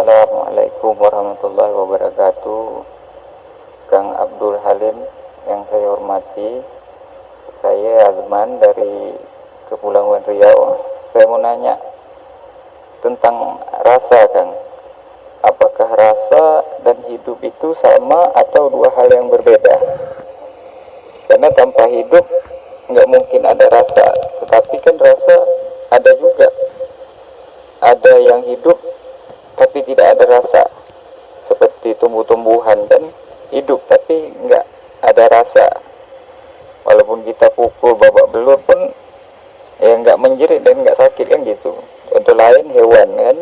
Assalamualaikum warahmatullahi wabarakatuh. Kang Abdul Halim yang saya hormati, saya Azman dari Kepulauan Riau. Saya mau nanya tentang rasa, Kang. Apakah rasa dan hidup itu sama atau dua hal yang berbeda? Karena tanpa hidup nggak mungkin ada rasa, tetapi kan rasa ada juga. Ada yang hidup tapi tidak ada rasa, seperti tumbuh-tumbuhan kan hidup tapi nggak ada rasa, walaupun kita pukul babak belur pun ya nggak menjerit dan nggak sakit kan gitu. Contoh lain hewan kan,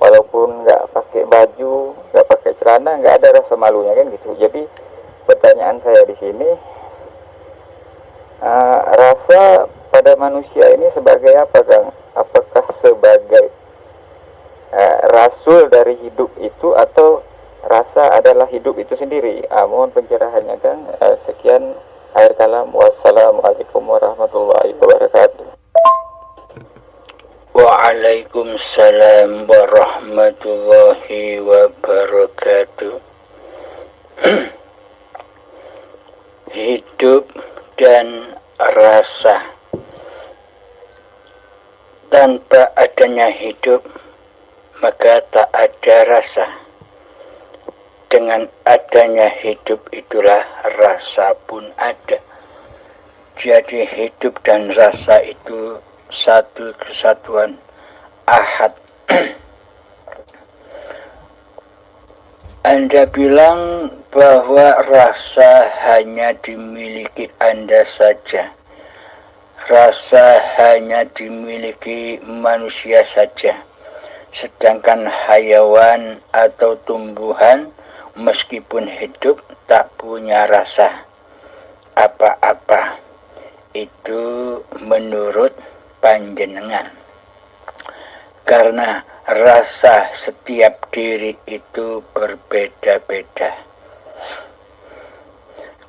walaupun nggak pakai baju, nggak pakai celana, nggak ada rasa malunya kan gitu. Jadi pertanyaan saya di sini, rasa pada manusia ini sebagai apa, Kang? Apakah sebagai rasul dari hidup itu atau rasa adalah hidup itu sendiri? Mohon pencerahannya, Kang. Sekian akhir kalam. Wassalamualaikum warahmatullahi wabarakatuh. Waalaikumsalam warahmatullahi wabarakatuh. Hidup dan rasa. Tanpa adanya hidup, maka tak ada rasa. Dengan adanya hidup itulah rasa pun ada. Jadi hidup dan rasa itu satu kesatuan ahad. Anda bilang bahwa rasa hanya dimiliki Anda saja. Rasa hanya dimiliki manusia saja. Sedangkan hayawan atau tumbuhan meskipun hidup tak punya rasa apa-apa. Itu menurut panjenengan. Karena rasa setiap diri itu berbeda-beda.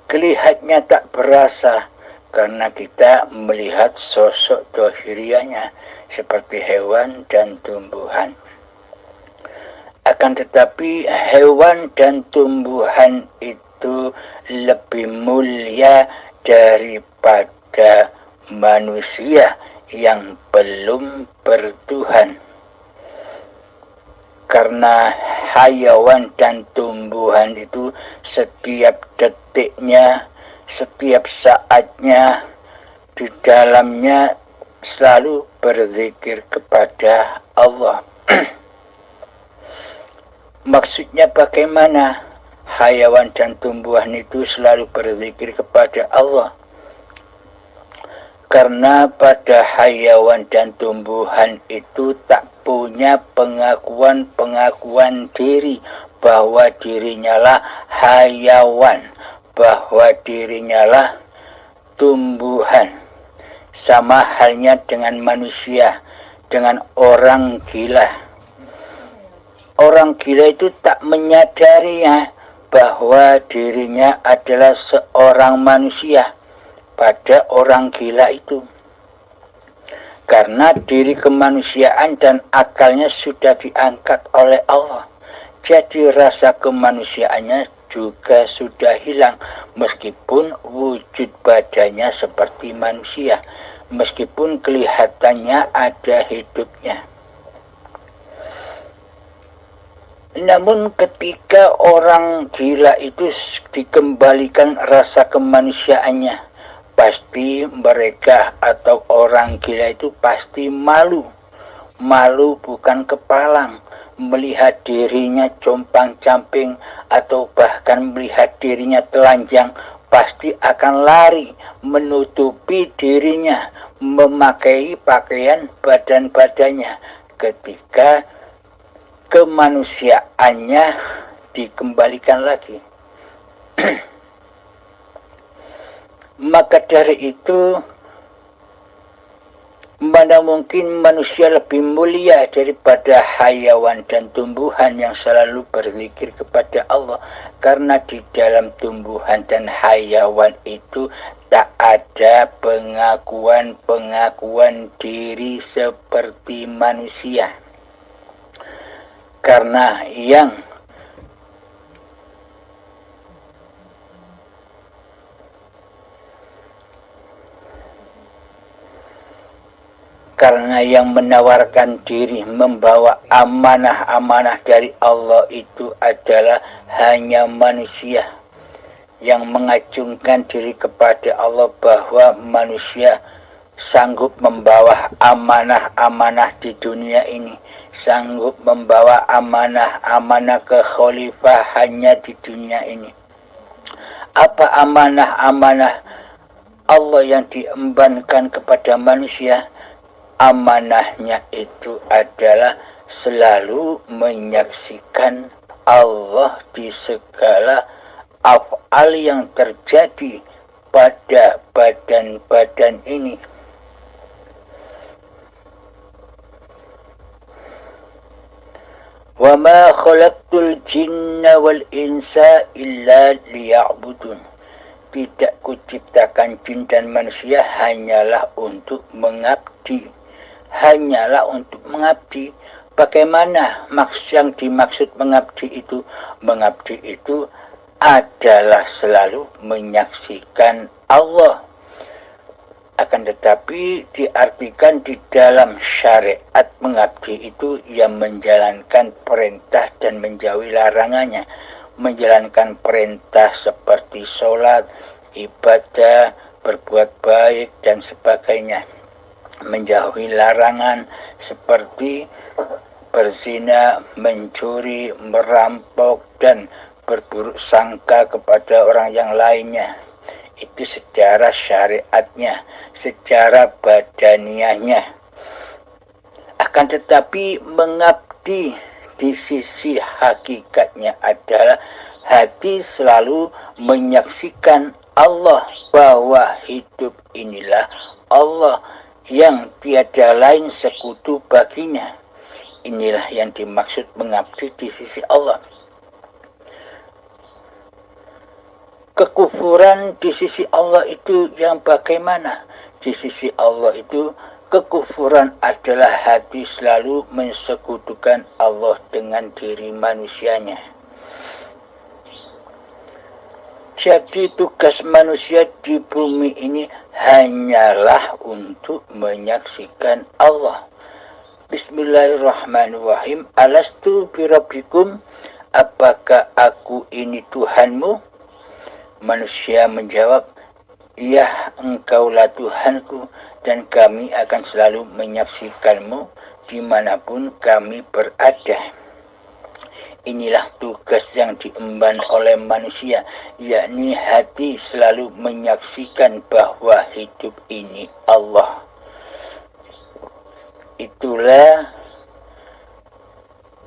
Kelihatannya tak berasa karena kita melihat sosok dohirianya seperti hewan dan tumbuhan. Akan tetapi hewan dan tumbuhan itu lebih mulia daripada manusia yang belum bertuhan. Karena hayawan dan tumbuhan itu setiap detiknya, setiap saatnya di dalamnya selalu berzikir kepada Allah. Maksudnya bagaimana? Hayawan dan tumbuhan itu selalu berzikir kepada Allah. Karena pada hayawan dan tumbuhan itu tak punya pengakuan diri bahwa dirinya lah hayawan, bahwa dirinya lah tumbuhan. Sama halnya dengan manusia, dengan orang gila. Orang gila itu tak menyadari bahwa dirinya adalah seorang manusia pada orang gila itu. Karena diri kemanusiaan dan akalnya sudah diangkat oleh Allah. Jadi rasa kemanusiaannya juga sudah hilang, meskipun wujud badannya seperti manusia, meskipun kelihatannya ada hidupnya. Namun ketika orang gila itu dikembalikan rasa kemanusiaannya, pasti mereka atau orang gila itu pasti malu. Malu bukan kepalang, melihat dirinya compang-camping atau bahkan melihat dirinya telanjang, pasti akan lari menutupi dirinya, memakai pakaian badan-badannya ketika kemanusiaannya dikembalikan lagi. Maka dari itu, mana mungkin manusia lebih mulia daripada hayawan dan tumbuhan yang selalu berzikir kepada Allah. Karena di dalam tumbuhan dan hayawan itu tak ada pengakuan diri seperti manusia. Karena yang menawarkan diri membawa amanah-amanah dari Allah itu adalah hanya manusia yang mengacungkan diri kepada Allah bahwa manusia sanggup membawa amanah-amanah di dunia ini, sanggup membawa amanah-amanah kekhalifahannya di dunia ini. Apa amanah-amanah Allah yang diembankan kepada manusia? Amanahnya itu adalah selalu menyaksikan Allah di segala af'al yang terjadi pada badan-badan ini. Wa ma khalaqtul jinna wal insa illa liya'budun. Tidak kuciptakan jin dan manusia hanyalah untuk mengabdi. Hanyalah untuk mengabdi. Bagaimana yang dimaksud mengabdi itu? Mengabdi itu adalah selalu menyaksikan Allah. Akan tetapi diartikan di dalam syariat mengabdi itu yang menjalankan perintah dan menjauhi larangannya. Menjalankan perintah seperti sholat, ibadah, berbuat baik, dan sebagainya. Menjauhi larangan seperti berzina, mencuri, merampok, dan berburuk sangka kepada orang yang lainnya. Itu secara syariatnya, secara badaniahnya. Akan tetapi mengabdi di sisi hakikatnya adalah hati selalu menyaksikan Allah, bahwa hidup inilah Allah yang tiada lain sekutu baginya. Inilah yang dimaksud mengabdi di sisi Allah. Kekufuran di sisi Allah itu yang bagaimana? Di sisi Allah itu kekufuran adalah hati selalu mensekutukan Allah dengan diri manusianya. Jadi tugas manusia di bumi ini hanyalah untuk menyaksikan Allah. Bismillahirrahmanirrahim. Alastu birabbikum, apakah aku ini Tuhanmu? Manusia menjawab, ya, engkaulah Tuhanku, dan kami akan selalu menyaksikanmu dimanapun kami berada. Inilah tugas yang diemban oleh manusia, yakni hati selalu menyaksikan bahwa hidup ini Allah. Itulah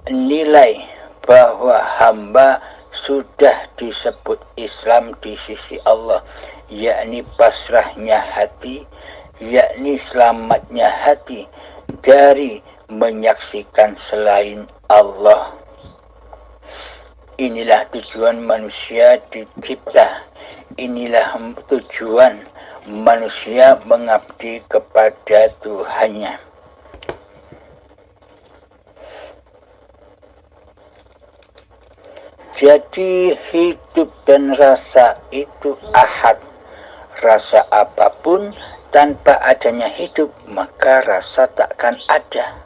nilai bahwa hamba sudah disebut Islam di sisi Allah, yakni pasrahnya hati, yakni selamatnya hati dari menyaksikan selain Allah. Inilah tujuan manusia dicipta. Inilah tujuan manusia mengabdi kepada Tuhannya. Jadi hidup dan rasa itu ahad. Rasa apapun tanpa adanya hidup, maka rasa takkan ada.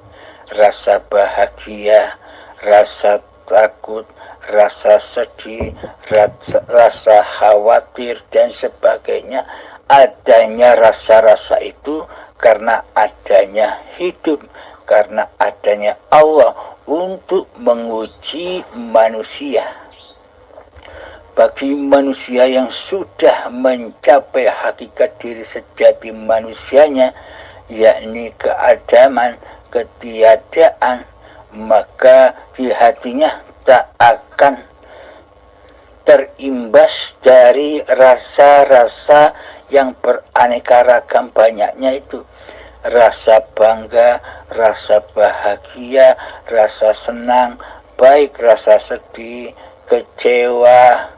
Rasa bahagia, rasa takut, rasa sedih, rasa khawatir, dan sebagainya. Adanya rasa-rasa itu karena adanya hidup, karena adanya Allah untuk menguji manusia. Bagi manusia yang sudah mencapai hakikat diri sejati manusianya, yakni keadaman, ketiadaan, maka di hatinya tak akan terimbas dari rasa-rasa yang beraneka ragam banyaknya itu. Rasa bangga, rasa bahagia, rasa senang, baik rasa sedih, kecewa,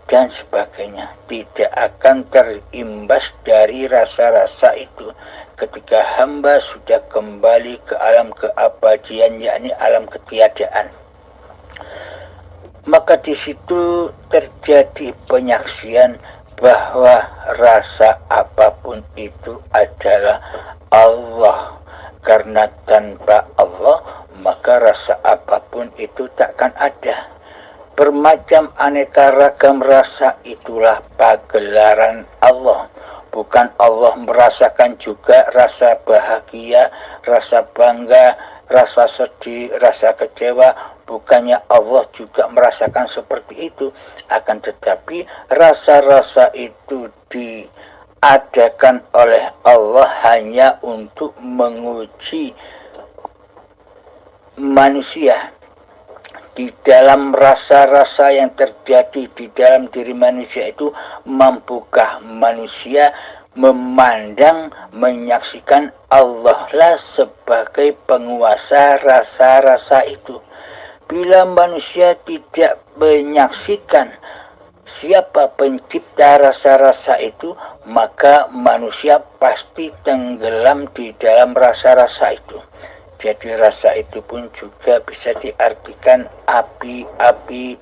dan sebagainya. Tidak akan terimbas dari rasa-rasa itu ketika hamba sudah kembali ke alam keabadian, yakni alam ketiadaan. maka di situ terjadi penyaksian bahwa rasa apapun itu adalah Allah. Karena tanpa Allah, maka rasa apapun itu takkan ada. Bermacam aneka ragam rasa itulah pagelaran Allah. Bukan Allah merasakan juga rasa bahagia, rasa bangga, rasa sedih, rasa kecewa. Bukannya Allah juga merasakan seperti itu. Akan tetapi rasa-rasa itu diadakan oleh Allah hanya untuk menguji manusia. Di dalam rasa-rasa yang terjadi di dalam diri manusia itu, mampukah manusia memandang, menyaksikan Allah lah sebagai penguasa rasa-rasa itu. Bila manusia tidak menyaksikan siapa pencipta rasa-rasa itu, maka manusia pasti tenggelam di dalam rasa-rasa itu. Jadi rasa itu pun juga bisa diartikan api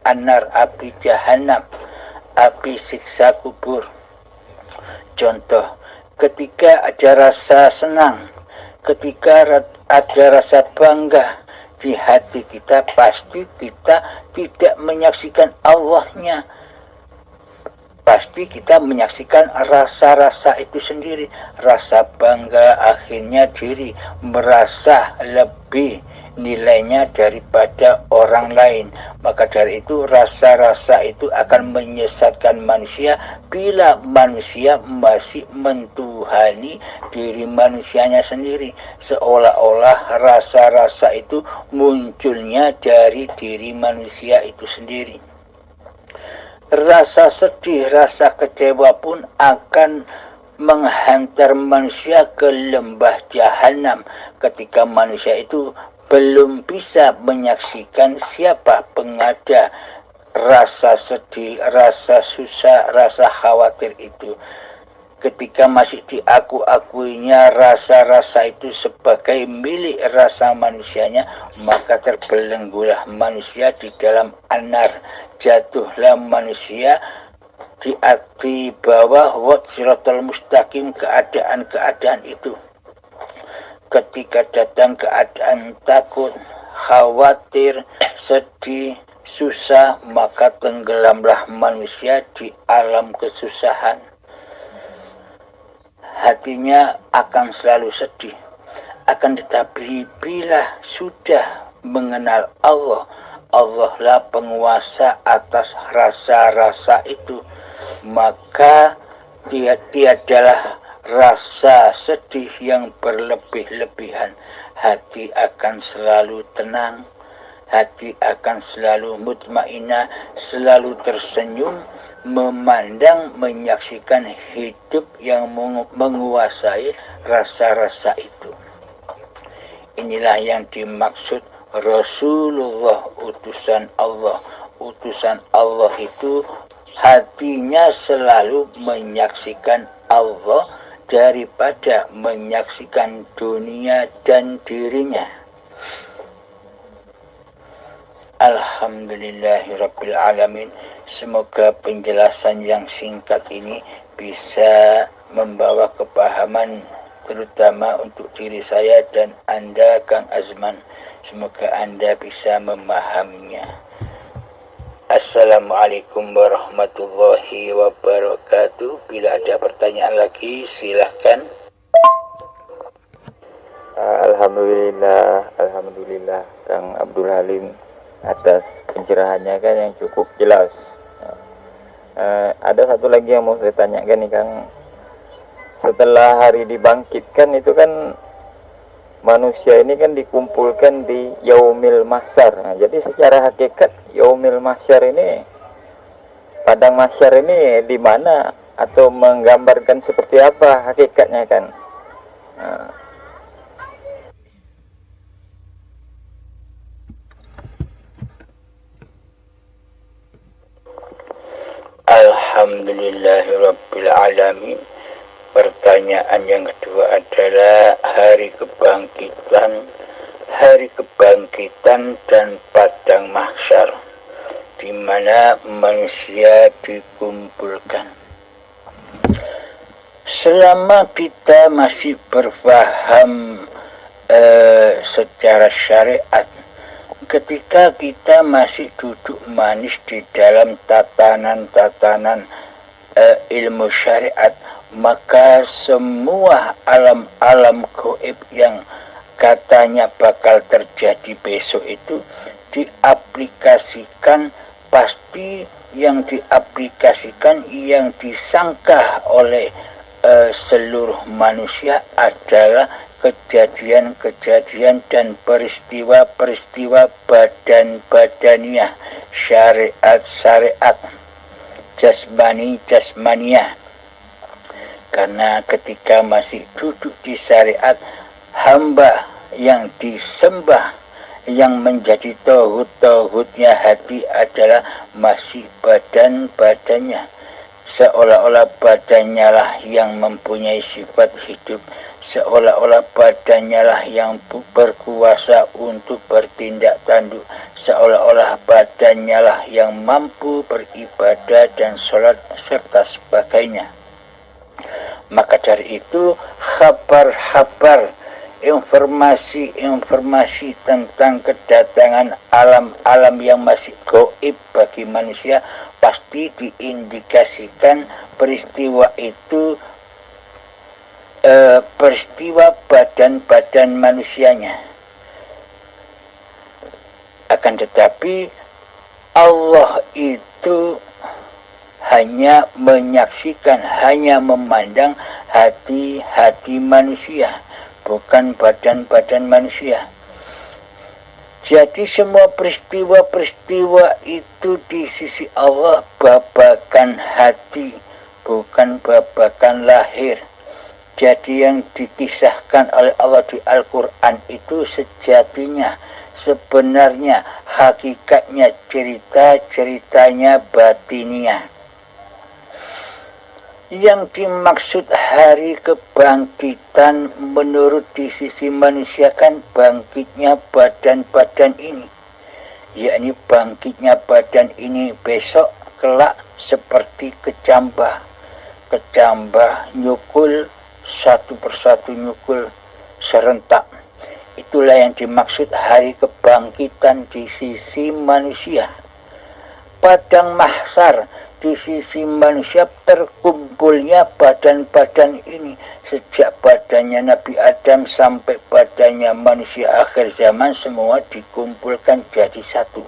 anar, api jahanam, api siksa kubur. Contoh, ketika ada rasa senang, ketika ada rasa bangga di hati kita, pasti kita tidak menyaksikan Allahnya. Pasti kita menyaksikan rasa-rasa itu sendiri. Rasa bangga akhirnya diri merasa lebih nilainya daripada orang lain. Maka dari itu rasa-rasa itu akan menyesatkan manusia bila manusia masih mentuhani diri manusianya sendiri. Seolah-olah rasa-rasa itu munculnya dari diri manusia itu sendiri. Rasa sedih, rasa kecewa pun akan menghantar manusia ke lembah jahanam ketika manusia itu belum bisa menyaksikan siapa pengada rasa sedih, rasa susah, rasa khawatir itu. Ketika masih diaku-akuinya rasa-rasa itu sebagai milik rasa manusianya, maka terbelenggulah manusia di dalam anar. Jatuhlah manusia di bawah siratal mustaqim keadaan-keadaan itu. Ketika datang keadaan takut, khawatir, sedih, susah, maka tenggelamlah manusia di alam kesusahan. Hatinya akan selalu sedih. Akan tetapi bila sudah mengenal Allah, Allah lah penguasa atas rasa-rasa itu, maka tiadalah rasa sedih yang berlebih-lebihan. Hati akan selalu tenang, hati akan selalu mutmainah, selalu tersenyum, memandang, menyaksikan hidup yang menguasai rasa-rasa itu. Inilah yang dimaksud Rasulullah, utusan Allah. Utusan Allah itu hatinya selalu menyaksikan Allah daripada menyaksikan dunia dan dirinya. Alhamdulillahirabbil alamin. Semoga penjelasan yang singkat ini bisa membawa kepahaman terutama untuk diri saya dan Anda, Kang Azman. Semoga Anda bisa memahaminya. Assalamualaikum warahmatullahi wabarakatuh. Bila ada pertanyaan lagi silahkan. Alhamdulillah Kang Abdul Halim atas pencerahannya kan yang cukup jelas. Ada satu lagi yang mau saya tanyakan nih Kang. Setelah hari dibangkitkan itu kan manusia ini kan dikumpulkan di Yaumil Mahsyar. Nah, jadi secara hakikat Yaumil Mahsyar ini, padang mahsyar ini di mana atau menggambarkan seperti apa hakikatnya kan? Nah. Alhamdulillahirabbil alamin. Pertanyaan yang kedua adalah hari kebangkitan dan padang mahsyar. di mana manusia dikumpulkan. Selama kita masih berpaham secara syariat, ketika kita masih duduk manis di dalam tatanan-tatanan ilmu syariat, maka semua alam-alam gaib yang katanya bakal terjadi besok itu diaplikasikan, pasti yang diaplikasikan, yang disangka oleh seluruh manusia adalah kejadian-kejadian dan peristiwa-peristiwa badan-badaniah, syariat-syariat, jasmani-jasmaniah. Karena ketika masih duduk di syariat, hamba yang disembah, yang menjadi tauhid-tauhidnya hati adalah masih badan-badannya. Seolah-olah badannya lah yang mempunyai sifat hidup, seolah-olah badannya lah yang berkuasa untuk bertindak tanduk, seolah-olah badannya lah yang mampu beribadah dan sholat serta sebagainya. Maka dari itu kabar-kabar, informasi-informasi tentang kedatangan alam-alam yang masih gaib bagi manusia pasti diindikasikan peristiwa itu peristiwa badan-badan manusianya. Akan tetapi Allah itu hanya menyaksikan, hanya memandang hati-hati manusia, bukan badan-badan manusia. Jadi semua peristiwa-peristiwa itu di sisi Allah babakan hati, bukan babakan lahir. Jadi yang dikisahkan oleh Allah di Al-Quran itu sejatinya, sebenarnya, hakikatnya, cerita-ceritanya batiniah. Yang dimaksud hari kebangkitan menurut di sisi manusia kan bangkitnya badan-badan ini, yakni bangkitnya badan ini besok kelak seperti kecambah nyukul satu persatu, nyukul serentak. Itulah yang dimaksud hari kebangkitan di sisi manusia. Padang mahsyar di sisi manusia terkumpulnya badan-badan ini, sejak badannya Nabi Adam sampai badannya manusia akhir zaman, semua dikumpulkan jadi satu.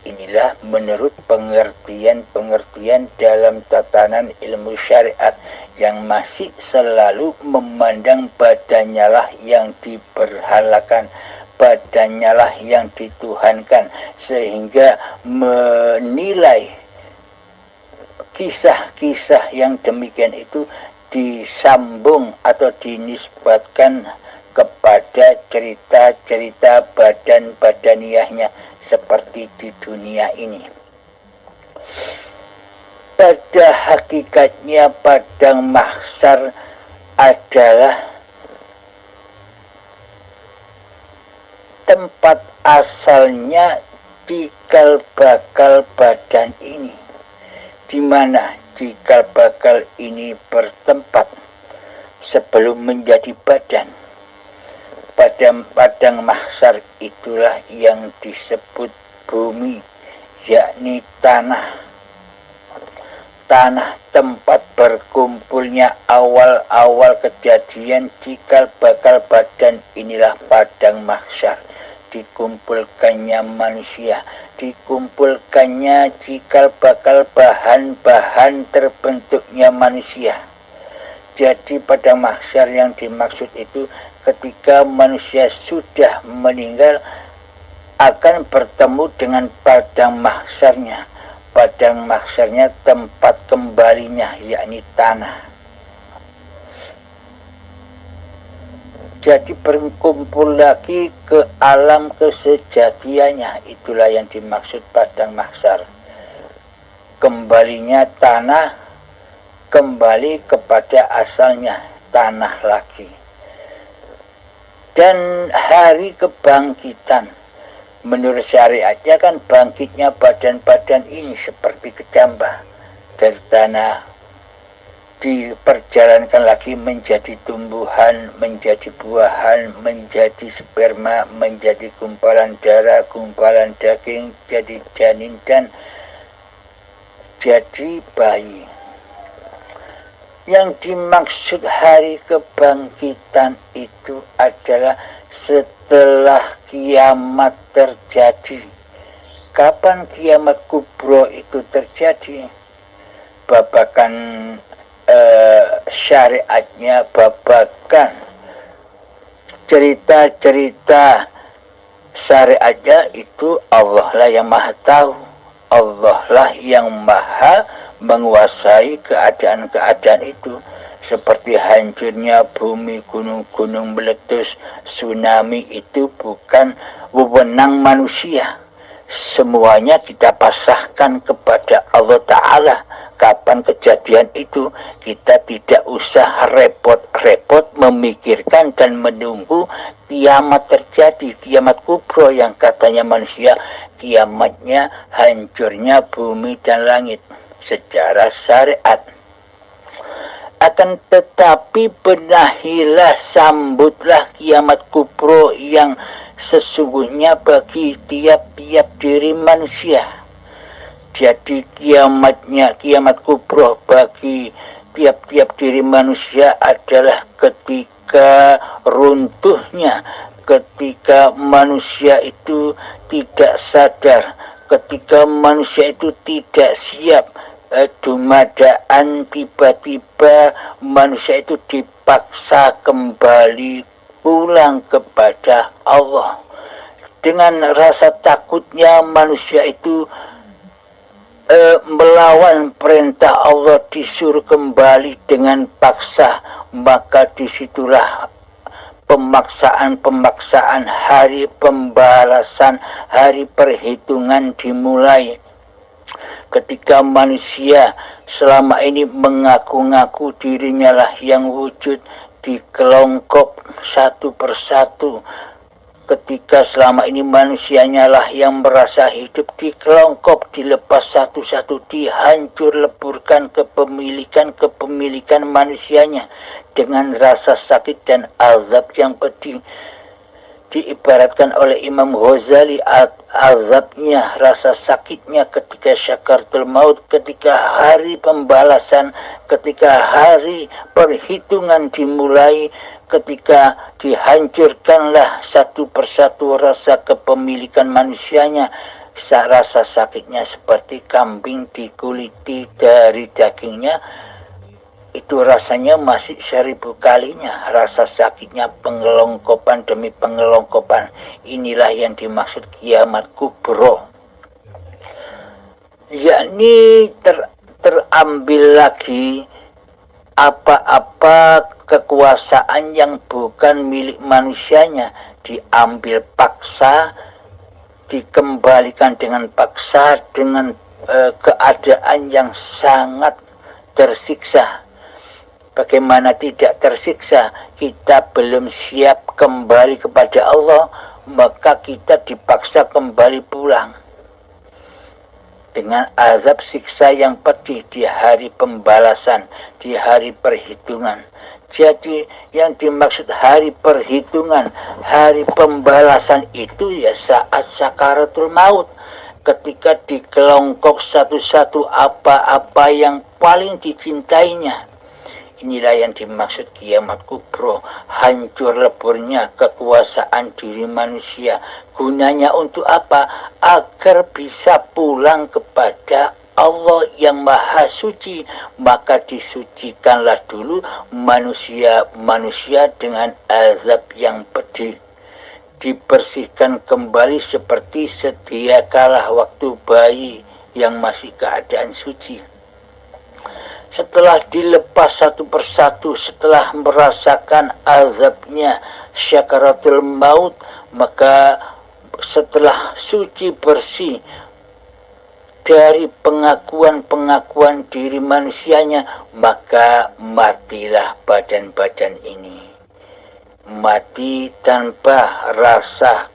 Inilah menurut pengertian-pengertian dalam tatanan ilmu syariat yang masih selalu memandang badannya lah yang diberhalakan, badannya lah yang dituhankan, sehingga menilai kisah-kisah yang demikian itu disambung atau dinisbatkan kepada cerita-cerita badan-badaniahnya seperti di dunia ini. Pada hakikatnya padang mahsyar adalah tempat asalnya cikal bakal badan ini, di mana cikal bakal ini bertempat sebelum menjadi badan. Pada padang mahsyar itulah yang disebut bumi, yakni tanah tempat berkumpulnya awal-awal kejadian cikal bakal badan. Inilah padang mahsyar, dikumpulkannya manusia, dikumpulkannya cikal bakal bahan-bahan terbentuknya manusia. Jadi pada mahsyar yang dimaksud itu ketika manusia sudah meninggal akan bertemu dengan padang mahsyarnya. Padang mahsyarnya tempat kembalinya, yakni tanah. Jadi berkumpul lagi ke alam kesejatiannya. Itulah yang dimaksud padang mahsyar. Kembalinya tanah, kembali kepada asalnya, tanah lagi. Dan hari kebangkitan Menurut syariatnya kan bangkitnya badan-badan ini seperti kecambah dari tanah, diperjalankan lagi menjadi tumbuhan, menjadi buahan, menjadi sperma, menjadi gumpalan darah, gumpalan daging, jadi janin dan jadi bayi. Yang dimaksud hari kebangkitan itu adalah setelah kiamat terjadi. Kapan kiamat kubro itu terjadi? Babakan syariatnya, babakan cerita-cerita syariatnya itu Allah lah yang maha tahu. Allah lah yang maha menguasai keadaan-keadaan itu, seperti hancurnya bumi, gunung-gunung meletus, tsunami, itu bukan wewenang manusia. Semuanya kita pasrahkan kepada Allah Ta'ala. Kapan kejadian itu, kita tidak usah repot-repot memikirkan dan menunggu kiamat terjadi, kiamat kubro yang katanya manusia kiamatnya hancurnya bumi dan langit secara syariat. Akan tetapi benahilah, sambutlah kiamat kubro yang sesungguhnya bagi tiap-tiap diri manusia. Jadi kiamat kubro bagi tiap-tiap diri manusia adalah ketika runtuhnya, ketika manusia itu tidak sadar, ketika manusia itu tidak siap, dumadaan tiba-tiba manusia itu dipaksa kembali pulang kepada Allah. Dengan rasa takutnya manusia itu melawan perintah Allah, disuruh kembali dengan paksa, maka disitulah pemaksaan hari pembalasan, hari perhitungan dimulai. Ketika manusia selama ini mengaku-ngaku dirinya lah yang wujud, dikelongkop satu persatu. Ketika selama ini manusianya lah yang merasa hidup, dikelongkop, dilepas satu-satu, dihancur leburkan kepemilikan manusianya dengan rasa sakit dan azab yang pedih. Diibaratkan oleh Imam Ghazali, azabnya, rasa sakitnya ketika syakaratul maut, ketika hari pembalasan, ketika hari perhitungan dimulai, ketika dihancurkanlah satu persatu rasa kepemilikan manusianya. Rasa sakitnya seperti kambing dikuliti dari dagingnya, itu rasanya masih 1000 kalinya. Rasa sakitnya pengelongkopan demi pengelongkopan. Inilah yang dimaksud kiamat kubro, yakni terambil lagi apa-apa kekuasaan yang bukan milik manusianya, diambil paksa, dikembalikan dengan paksa, dengan keadaan yang sangat tersiksa. Bagaimana tidak tersiksa? Kita belum siap kembali kepada Allah, maka kita dipaksa kembali pulang dengan azab siksa yang pedih di hari pembalasan, di hari perhitungan. Jadi yang dimaksud hari perhitungan, hari pembalasan itu ya saat sakaratul maut, ketika dikelongkok satu-satu apa-apa yang paling dicintainya. Inilah yang dimaksud kiamat kubro, hancur leburnya kekuasaan diri manusia. Gunanya untuk apa? Agar bisa pulang kepada Allah yang maha suci. Maka disucikanlah dulu manusia dengan azab yang pedih. Dibersihkan kembali seperti sedia kala waktu bayi yang masih keadaan suci. Setelah dilepas satu persatu, setelah merasakan azabnya syakaratul maut, maka setelah suci bersih dari pengakuan-pengakuan diri manusianya, maka matilah badan-badan ini. Mati tanpa rasa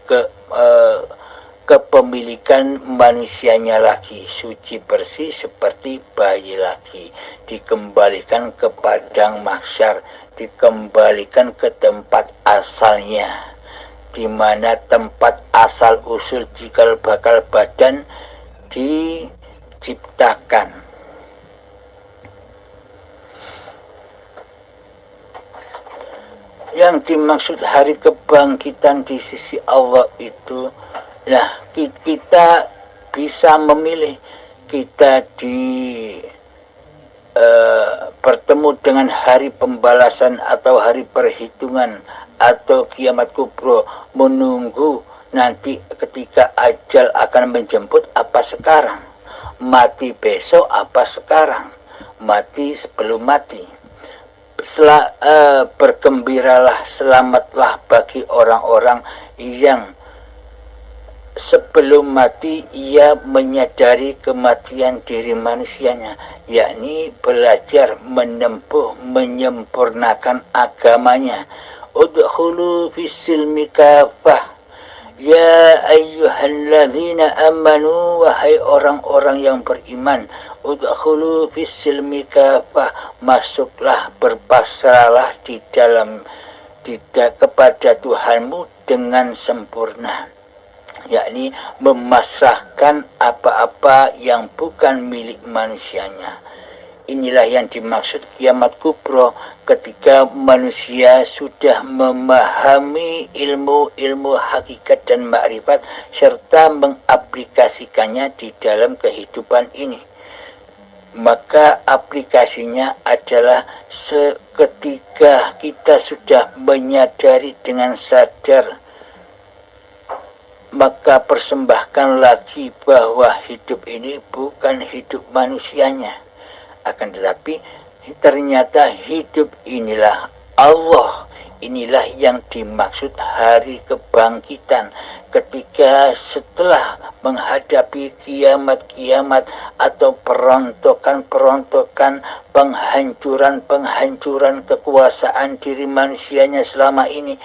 kepemilikan manusianya lagi, suci bersih seperti bayi lagi, dikembalikan ke padang mahsyar, dikembalikan ke tempat asalnya, di mana tempat asal usul cikal bakal badan diciptakan. Yang dimaksud hari kebangkitan di sisi Allah itu, nah, kita bisa memilih. Kita bertemu dengan hari pembalasan atau hari perhitungan atau kiamat kubro, menunggu nanti ketika ajal akan menjemput apa sekarang, mati besok apa sekarang, mati sebelum mati. Bergembiralah, selamatlah bagi orang-orang yang sebelum mati ia menyadari kematian diri manusianya, yakni belajar menempuh, menyempurnakan agamanya. Udkhulu fis-silmi kafah ya ayyuhalladzina amanu, wahai orang-orang yang beriman, udkhulu fis-silmi kafah, masuklah, berpasrahlah di dalam kepada Tuhanmu dengan sempurna, yakni memasrahkan apa-apa yang bukan milik manusianya. Inilah yang dimaksud kiamat kubro, ketika manusia sudah memahami ilmu hakikat dan makrifat serta mengaplikasikannya di dalam kehidupan ini. Maka aplikasinya adalah seketika kita sudah menyadari dengan sadar, maka persembahkan lagi bahwa hidup ini bukan hidup manusianya, akan tetapi ternyata hidup inilah Allah. Inilah yang dimaksud hari kebangkitan, ketika setelah menghadapi kiamat-kiamat atau perontokan-perontokan, penghancuran-penghancuran kekuasaan diri manusianya selama ini.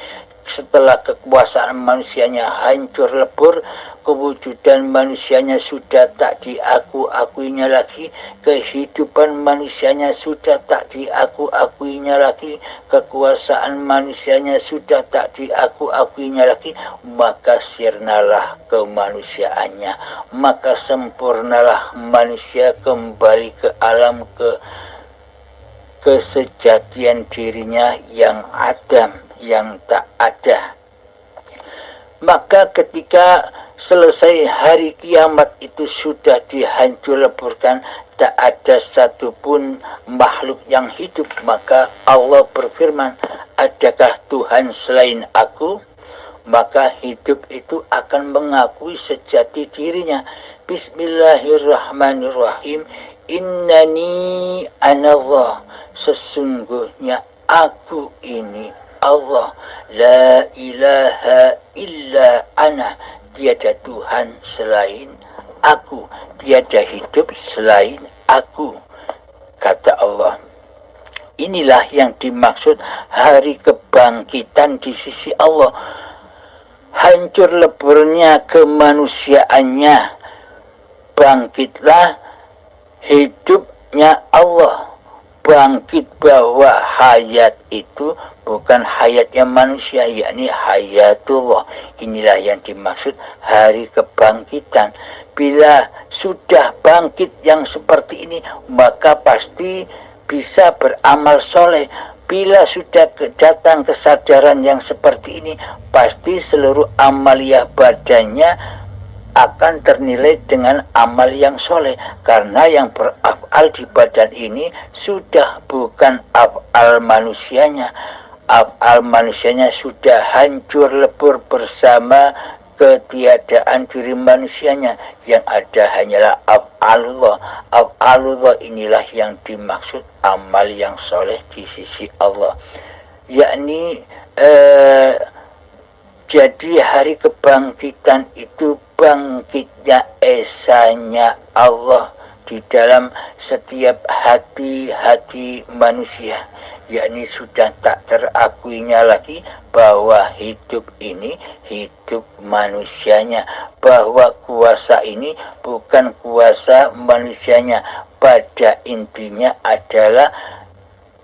Setelah kekuasaan manusianya hancur lebur, kewujudan manusianya sudah tak diaku-akuinya lagi, kehidupan manusianya sudah tak diaku-akuinya lagi, kekuasaan manusianya sudah tak diaku-akuinya lagi, maka sirnalah kemanusiaannya, maka sempurnalah manusia kembali ke alam kesejatian dirinya yang adam, yang tak ada. Maka ketika selesai hari kiamat itu sudah dihancur leburkan, tak ada satupun makhluk yang hidup, maka Allah berfirman, adakah Tuhan selain aku? Maka hidup itu akan mengakui sejati dirinya. Bismillahirrahmanirrahim. Innani anallah, sesungguhnya aku ini Allah, la ilaha illa ana, tiada Tuhan selain aku, tiada hidup selain aku, kata Allah. Inilah yang dimaksud hari kebangkitan di sisi Allah. Hancur leburnya kemanusiaannya, bangkitlah hidupnya Allah. Bangkit bahwa hayat itu bukan hayatnya manusia, yakni hayatullah. Inilah yang dimaksud hari kebangkitan. Bila sudah bangkit yang seperti ini, maka pasti bisa beramal soleh. Bila sudah datang kesadaran yang seperti ini, pasti seluruh amaliyah badannya akan ternilai dengan amal yang soleh, karena yang berafal di badan ini sudah bukan afal manusianya. Afal manusianya sudah hancur lebur bersama ketiadaan diri manusianya. Yang ada hanyalah af'alullah. Af'alullah inilah yang dimaksud amal yang soleh di sisi Allah, yakni jadi hari kebangkitan itu bangkitnya esanya Allah di dalam setiap hati-hati manusia, yakni sudah tak terakuinya lagi bahwa hidup ini hidup manusianya, bahwa kuasa ini bukan kuasa manusianya. Pada intinya adalah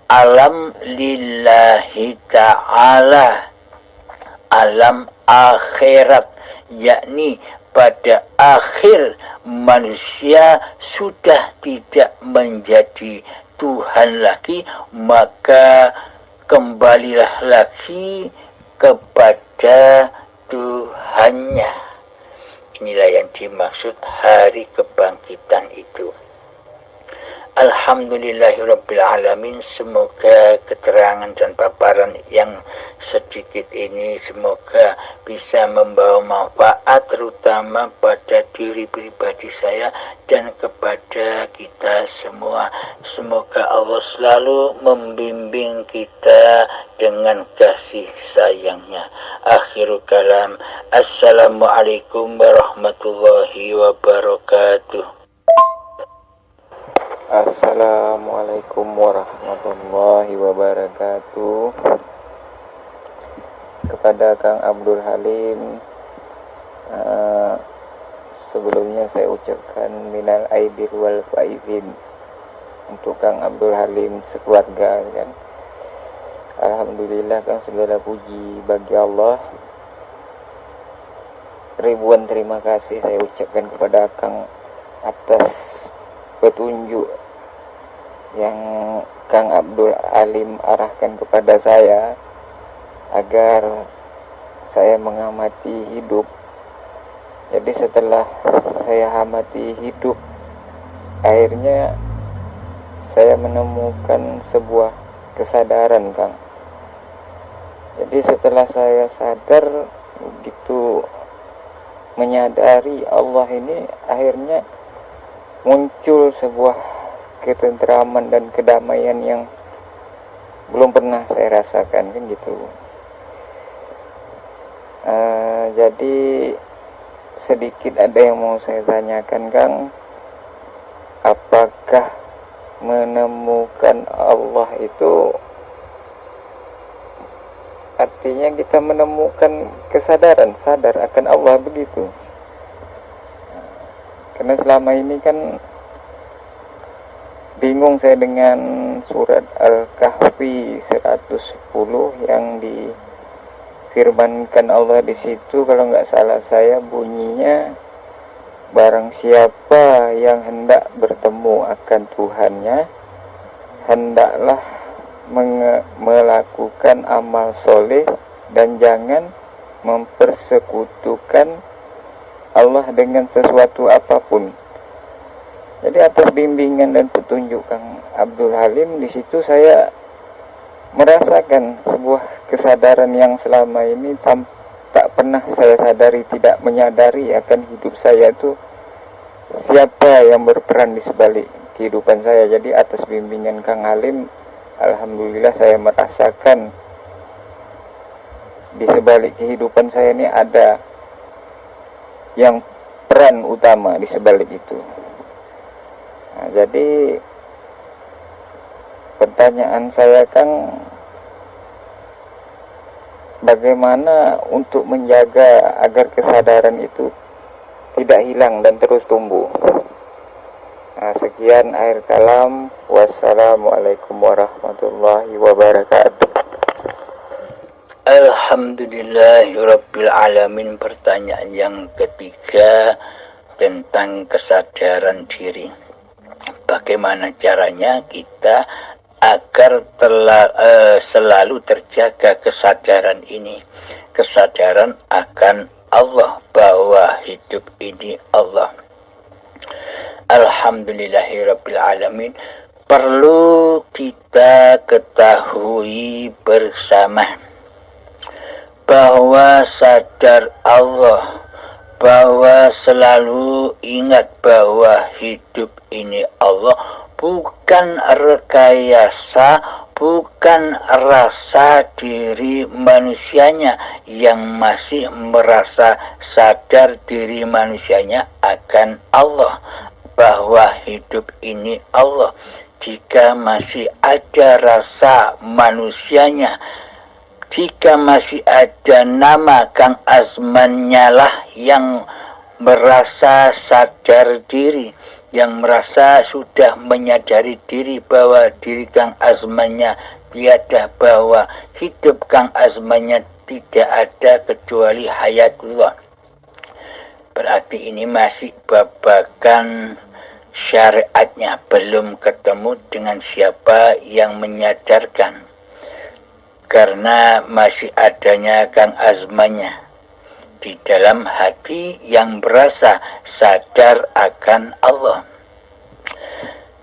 alam lillahi ta'ala, alam akhirat, yakni pada akhir manusia sudah tidak menjadi Tuhan lagi, maka kembalilah lagi kepada Tuhannya. Inilah yang dimaksud hari kebangkitan itu. Alhamdulillahirrabbilalamin. Semoga keterangan dan paparan yang sedikit ini semoga bisa membawa manfaat, terutama pada diri pribadi saya dan kepada kita semua. Semoga Allah selalu membimbing kita dengan kasih sayangnya. Akhirul kalam. Assalamualaikum warahmatullahi wabarakatuh. Assalamualaikum warahmatullahi wabarakatuh. Kepada Kang Abdul Halim, sebelumnya saya ucapkan minal aidin wal faizin untuk Kang Abdul Halim sekeluarga kan. Alhamdulillah, Kang, segala puji bagi Allah. Ribuan terima kasih saya ucapkan kepada Kang atas petunjuk yang Kang Abdul Halim arahkan kepada saya agar saya mengamati hidup. Jadi setelah saya amati hidup, akhirnya saya menemukan sebuah kesadaran, Kang. Jadi setelah saya sadar, begitu menyadari Allah ini, akhirnya muncul sebuah ketentraman dan kedamaian yang belum pernah saya rasakan, kan gitu. Jadi sedikit ada yang mau saya tanyakan, Kang. Apakah menemukan Allah itu artinya kita menemukan kesadaran, sadar akan Allah, begitu? Karena selama ini kan bingung saya dengan surat Al-Kahfi 110 yang difirmankan Allah di situ, kalau nggak salah saya bunyinya, barang siapa yang hendak bertemu akan Tuhannya, hendaklah melakukan amal soleh dan jangan mempersekutukan Allah dengan sesuatu apapun. Jadi atas bimbingan dan petunjuk Kang Abdul Halim, di situ saya merasakan sebuah kesadaran yang selama ini tak pernah saya sadari, tidak menyadari akan hidup saya itu siapa yang berperan di sebalik kehidupan saya. Jadi atas bimbingan Kang Halim, alhamdulillah saya merasakan di sebalik kehidupan saya ini ada yang peran utama di sebalik itu. Nah, jadi pertanyaan saya, Kang, bagaimana untuk menjaga agar kesadaran itu tidak hilang dan terus tumbuh? Nah, sekian akhir kalam. Wassalamualaikum warahmatullahi wabarakatuh. Alhamdulillahirrabbilalamin. Pertanyaan yang ketiga tentang kesadaran diri. Bagaimana caranya kita agar selalu terjaga kesadaran ini, kesadaran akan Allah, bahwa hidup ini Allah. Alhamdulillahirrabbilalamin. Perlu kita ketahui bersama bahwa sadar Allah, bahwa selalu ingat bahwa hidup ini Allah, bukan rekayasa, bukan rasa diri manusianya yang masih merasa sadar diri manusianya akan Allah. bahwa hidup ini Allah, jika masih ada rasa manusianya, jika masih ada nama Kang Azmannya lah yang merasa sadar diri, yang merasa sudah menyadari diri bahwa diri Kang Azmannya tiada, bahwa hidup Kang Azmannya tidak ada kecuali hayatullah. Berarti ini masih babakan syariatnya, belum ketemu dengan siapa yang menyadarkan, karena masih adanya Kang Azmannya di dalam hati yang berasa sadar akan Allah.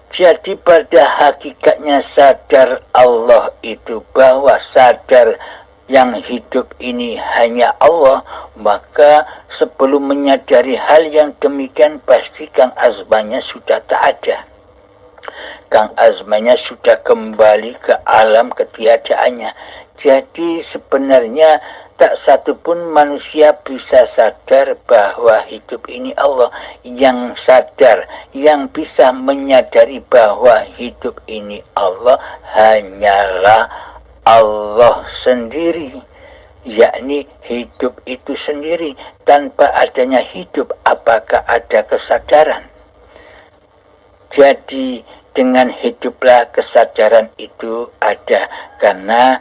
Jadi pada hakikatnya sadar Allah itu bahwa sadar yang hidup ini hanya Allah, maka sebelum menyadari hal yang demikian pasti Kang Azmannya sudah tak ada. Kang Azmannya sudah kembali ke alam ketiadaannya. Jadi sebenarnya tak satupun manusia bisa sadar bahwa hidup ini Allah. Yang sadar, yang bisa menyadari bahwa hidup ini Allah hanyalah Allah sendiri, yakni hidup itu sendiri. Tanpa adanya hidup, apakah ada kesadaran? Jadi dengan hiduplah kesadaran itu ada, karena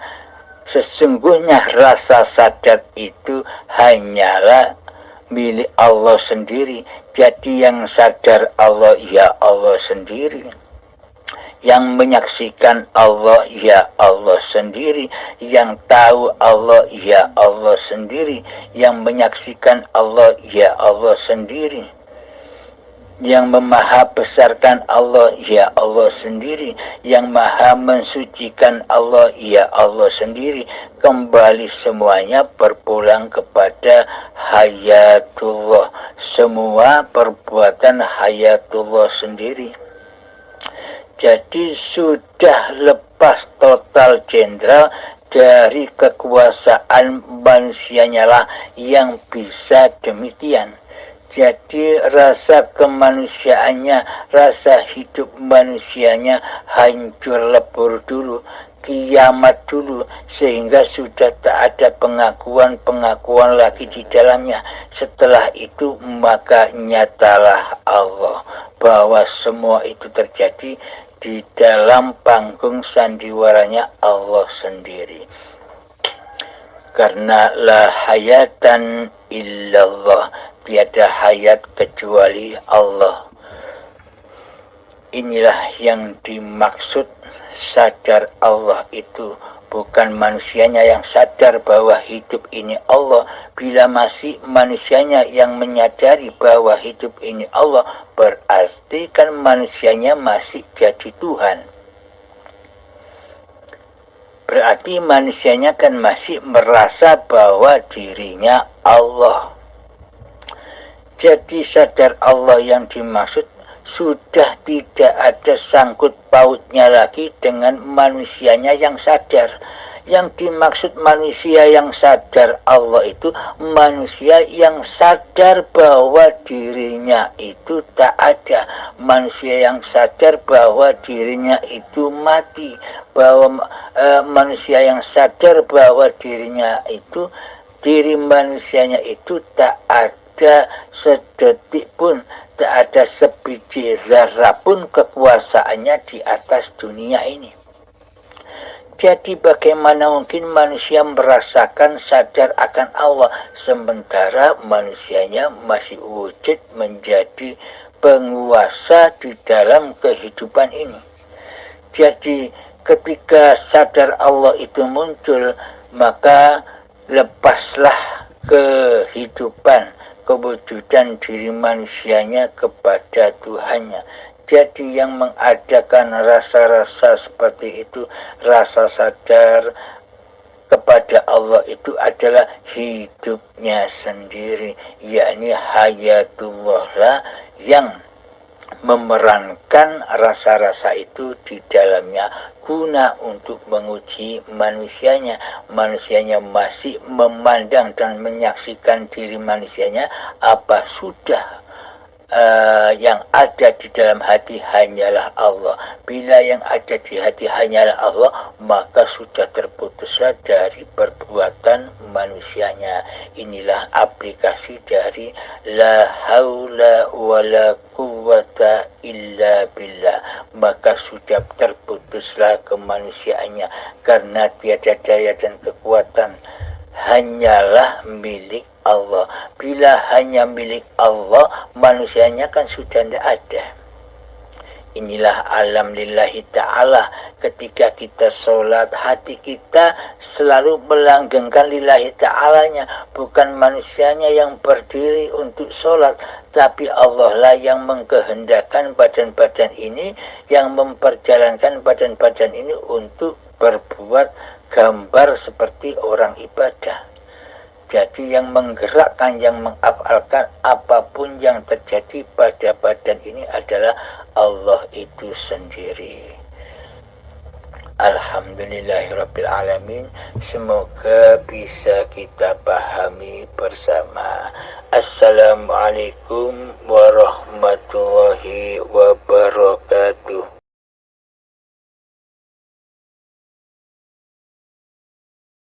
sesungguhnya rasa sadar itu hanyalah milik Allah sendiri. Jadi yang sadar Allah ya Allah sendiri, yang menyaksikan Allah ya Allah sendiri, yang tahu Allah ya Allah sendiri, yang menyaksikan Allah ya Allah sendiri, yang memaha besarkan Allah ya Allah sendiri, yang maha mensucikan Allah ya Allah sendiri. Kembali semuanya berpulang kepada hayatullah, semua perbuatan hayatullah sendiri. Jadi sudah lepas total jenderal dari kekuasaan manusianya lah yang bisa demikian. Jadi rasa kemanusiaannya, rasa hidup manusianya hancur lebur dulu, kiamat dulu, sehingga sudah tak ada pengakuan-pengakuan lagi di dalamnya. Setelah itu maka nyatalah Allah bahwa semua itu terjadi di dalam panggung sandiwaranya Allah sendiri. Karena la hayatan illallah, tiada hayat kecuali Allah. Inilah yang dimaksud sadar Allah itu, bukan manusianya yang sadar bahwa hidup ini Allah. Bila masih manusianya yang menyadari bahwa hidup ini Allah, berarti kan manusianya masih jadi Tuhan. Berarti manusianya kan masih merasa bahwa dirinya Allah. Jadi sadar Allah yang dimaksud sudah tidak ada sangkut pautnya lagi dengan manusianya yang sadar. Yang dimaksud manusia yang sadar Allah itu manusia yang sadar bahwa dirinya itu tak ada. Manusia yang sadar bahwa dirinya itu mati. Bahwa manusia yang sadar bahwa dirinya itu, diri manusianya itu tak ada sedetik pun, tak ada sebiji zarah pun kekuasaannya di atas dunia ini. Jadi bagaimana mungkin manusia merasakan sadar akan Allah sementara manusianya masih wujud menjadi penguasa di dalam kehidupan ini. Jadi ketika sadar Allah itu muncul, maka lepaslah kehidupan, kewujudan diri manusianya kepada Tuhannya. Jadi yang mengadakan rasa-rasa seperti itu, rasa sadar kepada Allah itu adalah hidupnya sendiri, yakni hayatullah lah yang memerankan rasa-rasa itu di dalamnya guna untuk menguji manusianya. Manusianya masih memandang dan menyaksikan diri manusianya apa sudah yang ada di dalam hati hanyalah Allah. Bila yang ada di hati hanyalah Allah, maka sudah terputuslah dari perbuatan manusianya. Inilah aplikasi dari la haula wala quwwata illa billah. Maka sudah terputuslah kemanusiaannya, karena tiada daya dan kekuatan hanyalah milik Allah. Bila hanya milik Allah, manusianya kan sudah tidak ada. Inilah alam lillahi ta'ala. Ketika kita sholat, hati kita selalu melanggengkan lillahi ta'alanya. Bukan manusianya yang berdiri untuk sholat, tapi Allah lah yang mengkehendakkan badan-badan ini, yang memperjalankan badan-badan ini untuk berbuat gambar seperti orang ibadah. Jadi yang menggerakkan, yang mengafalkan apapun yang terjadi pada badan ini adalah Allah itu sendiri. Alhamdulillahirrabbilalamin. Semoga bisa kita pahami bersama. Assalamualaikum warahmatullahi wabarakatuh.